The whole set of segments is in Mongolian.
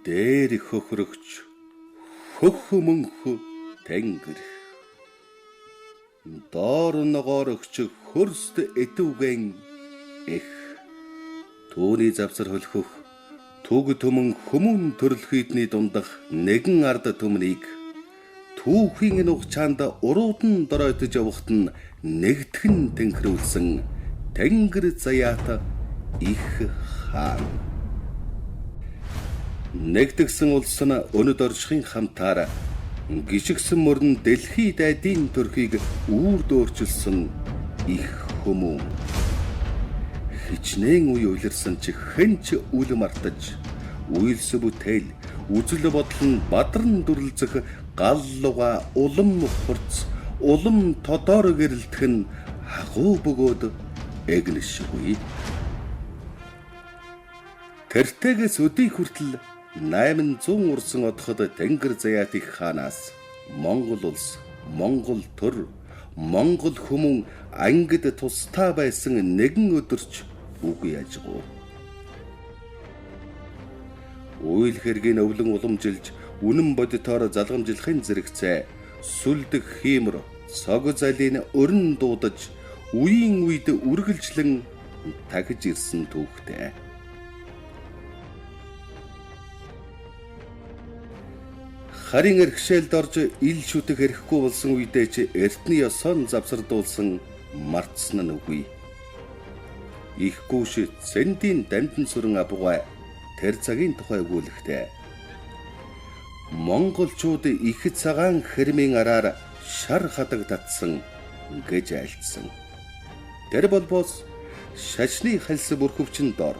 дээр хөхрөгч хөх мөнх тэнгэр доор ногоорогч хөрст этүгэн эх түүний завсар хөлхөх түг төмөн хүмүүн төрлөхийдний дундах нэгэн ард төмнийг түүхийн нухчаанд уруудан доройтож явахт нь нэгтгэн тэнхрүүлсэн тэнгэр заяата их хаан. Нэгдгсэн улс нь өнөд оршихын хамтаар гიშгсэн мөрн дэлхий дайдын төрхийг үүр дөөрчилсөн их хүмүүн. Хичнээн үе уйларсан ч хэнч үл мартаж үйлс бүтээл үзэл бодол нь бадран дүрлзэх гал луга улам хурц улам тодор гэрэлтэх нь хагуу бөгөөд эгнэшгүй. Тэртэгээс өдий хүртэл 800 урсан одоход тэнгэр заяат их хаанаас Монгол улс, Монгол төр, Монгол хүмүүн ангид тустай байсан нэгэн өдөрч үгүй яжгүй. Үйл хэргийн өвлөн уламжилж үнэн бодитоор залгамжлахын зэрэгцээ сүлдэх хиймэр цог залын өрн дуудаж үеийн үед үргэлжлэн тахиж ирсэн түүхтэй. Харин эрхшээлд орж ил шүтэх эрэхгүй болсон үедээ ч эртний ёсон завсардуулсан мартсан нь үгүй. Их гүш цэндийн дамжин сүрэн абгай тэр цагийн тухай өгүүлэхтэй. Монголчууд их цагаан хэрмийн араар шар хадаг татсан гэж айлтсан. Тэр болбоос шашны хальс бүрхөвчин дор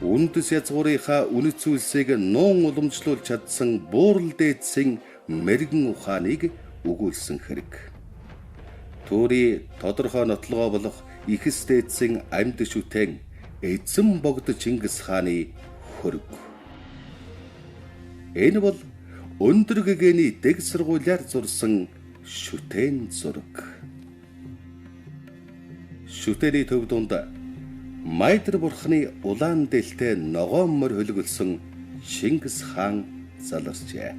үндэс язгуурынхаа үнэт зүйлсийг нуун уламжлуулж чадсан буурал дээдсийн мэрэгэн ухааныг өгүүлсэн хэрэг. Түүний тодорхой нотлогоо болох ихэс дээдсийн амьд шүтэн эзэн богд Чингис хааны хөрөг. Энэ бол өндөр гэгээний дэг сургуулиар зурсан шүтэн зураг. Шүтэний төв дунд Майдар бурхны улаан дээлтэй ногоон мөр хөлгөлсөн Чингис хаан заларчээ.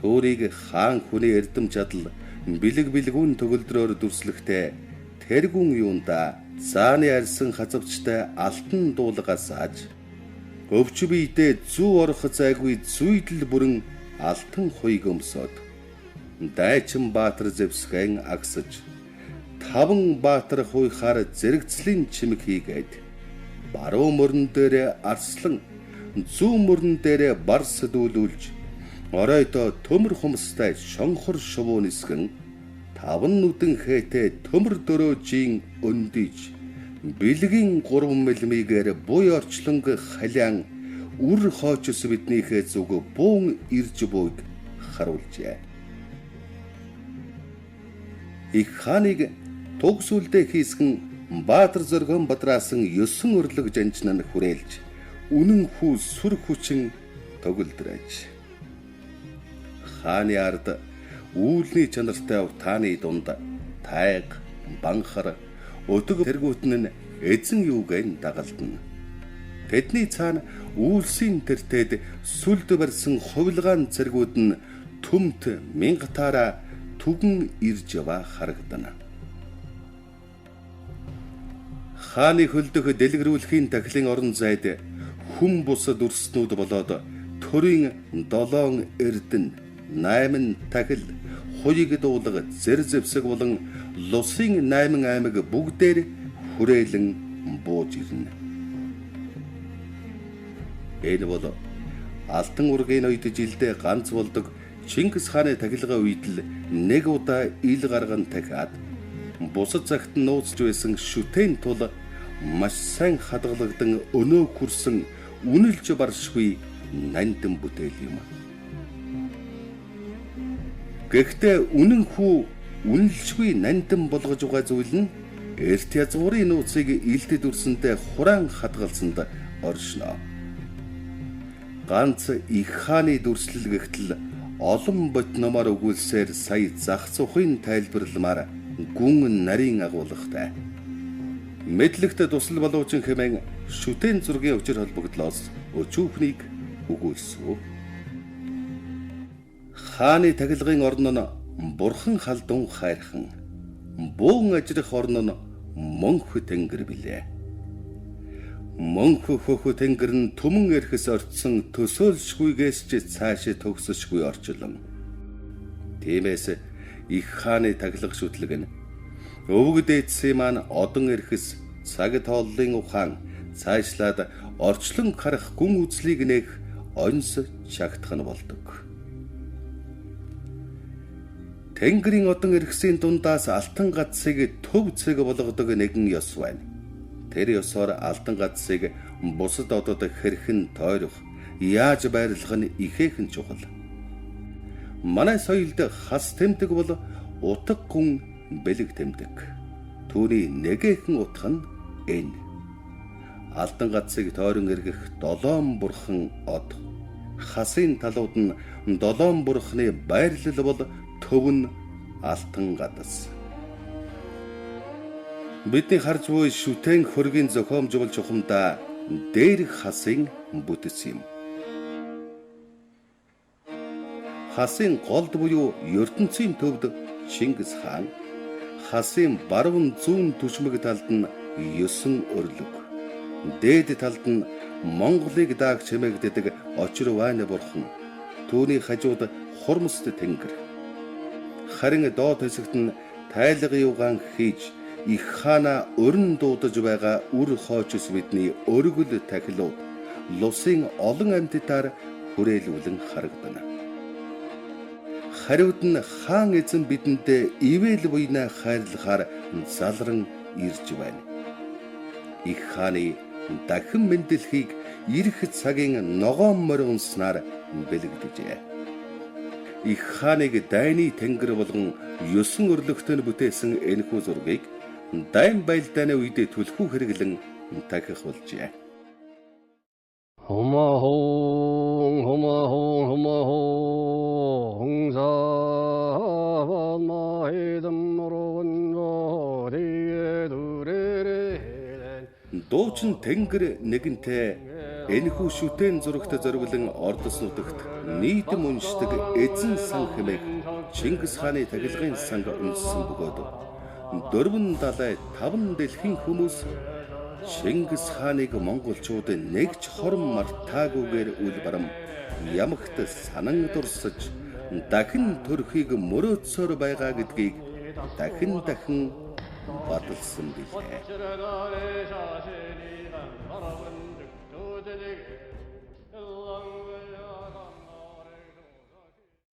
Түүрийг хаан хүний эрдэм чадал бэлэг бэлгүүн төгөлдрөөр дүрслэхтэй тэргүүн юунда цааны арьсан хазавчтай алтан дуулгаас аж өвч биедээ зүү орох зайгүй зүйдэл бүрэн алтан хуйг өмсөд дайчин баатар зэвсгэн агсаж таван баатар хуйхаар зэрэгцлийн чимэг хийгээд баруун мөрөн дээр арслан зүүн мөрөн дээр барс дүүлүүлж оройдоо төмөр хумстай шонхор шувуу нисгэн таван нүдэн хээтэй төмөр дөрөөжийн өндийж бэлгийн 3 мм-ээр буй орчлонг халиан үр хоочос биднийхээ зүг буун ирж буйг харуулжээ. Их хааныг тугсүлдээ хийсгэн Баатар зөргөн бадраасан 9 өрлөг жанжин нь хүрээлж үнэн хүү сүр хүчин төгөлдрэж. Хааны ард үүлний чанартай утааны дунд тайг, банхар, өдөг тэргүүтэн нь эзэн юугэн дагалдана. Тэдний цаана үүлсийн тэртээд сүлд барьсан хувилгаан цэргүүд нь төмт мянгатаараа түгэн ирж яваа харагдана. Хааны хөлдөх дэлгэрүүлэхийн тахилын орон зайд хүм бус дүрснүүд болоод төрийн 7 эрдэн, 8 тахил, хуйг дуулга, зэр зэвсэг болон лусын 8 аймаг бүгдээр хүрээлэн бууж ирнэ. Энэ бол алтан ургийн үед жилдээ ганц болдог Чингис хааны тахилгын үед л нэг удаа ил гарган дахиад бусад цагт нууцж байсан шүтэн тул маш сайн хадгалагдан өнөө хүрсэн үнэлж баршгүй нандин бүтээл юм. Гэхдээ үнэн хүү үнэлшгүй нандин болгож байгаа зүйл нь эрт язгуурын нууцыг илдэд үрсэндээ хураан хадгалсанд оршино. Ганц их хааны дүрслэл гэгтэл олон бот номоор өгүүлсээр сая зах зуухын тайлбарламаар гүн нарийн агуулгатай. Мэдлэгт тусал болоочин хэмээн шүтэн зургийн өчр холбогдлоос өчүүхнийг өгүүлсв. Хааны тахилгын орн нь бурхан халдун хайрхан, буун ажрах орн нь мөнх тэнгэр билээ. Мөнх хөх тэнгэр нь түмэн эрхэс орцсон төсөөлшгүйгээс ч цаашаа төгсөшгүй орчлон. Тиймээс их хааны тахилга шүтлэг нь өвөг дээдсийн маань одон эрхэс цаг тооллын ухаан цаашлаад орчлон харах гүн үзлийг нээх онц чагтах нь болдог. Тэнгэрийн одон эрхсийн дундаас алтан гацсыг төв цэг болгодог нэгэн ёс байна. Тэр ёсоор алтан гацсыг бусад одод хэрхэн тойрох, яаж байрлах нь ихээхэн чухал. Манай соёлд хас тэмдэг бол утга гүн бэлэг тэмдэг. Түүний нэгэхэн утга нь энэ. Алтан гацсыг тойрон эргэх 7 бурхан од. Хасын талууд нь 7 бурханы байрлал бол төв нь алтан гадас. Бидний харж буй шүтэн хөргийн зохиомжуулж ухамдаа дээрх хасын бүтэц юм. Хасын голд буюу ертөнцийн төвд Чингис хаан, хасын баруун зүүн түшмэг талд нь 9 өрлөг, дээд талд нь Монголыг дааг чимээгдэдэг Очирвайна бурхан, түүний хажууд Хурмст тэнгэр. Харин доод хэсэгт нь тайлга юугаан хийж их хаана өрн дуудаж байгаа үр хоочс бидний өргөл тахилууд лусын олон амьтдаар хүрээлүүлэн харагдана. Хариуд нь хаан эзэн бидэндээ ивэл буйна хайрлахаар залран ирж байна. Их хааны дахин мэндэлхийг ирэх цагийн ногоон морь унснаар бэлэгдэжээ. Их хааныг дайны тэнгэр болгон 9 өрлөгтөнд бүтээсэн энэхүү зургийг дайн байлдааны үед түлхүү хэрэглэн тахих болжээ. Хумахон хумахон дуучин тэнгэр нэгэнтээ энэхүү шүтэн зурагт зориулан ордос нутагт нийтэм уншдаг эзэн сан хэмээх Чингис хааны тахилгын санг үнссэн бөгөөд 475 дэлхийн хүмүүс Чингис хааныг монголчууд нэгч хором мартаагүйгээр үл барам ямагт санан дурсаж дахин төрхийг мөрөөдсөөр байгаа гэдгийг дахин баталсан билээ.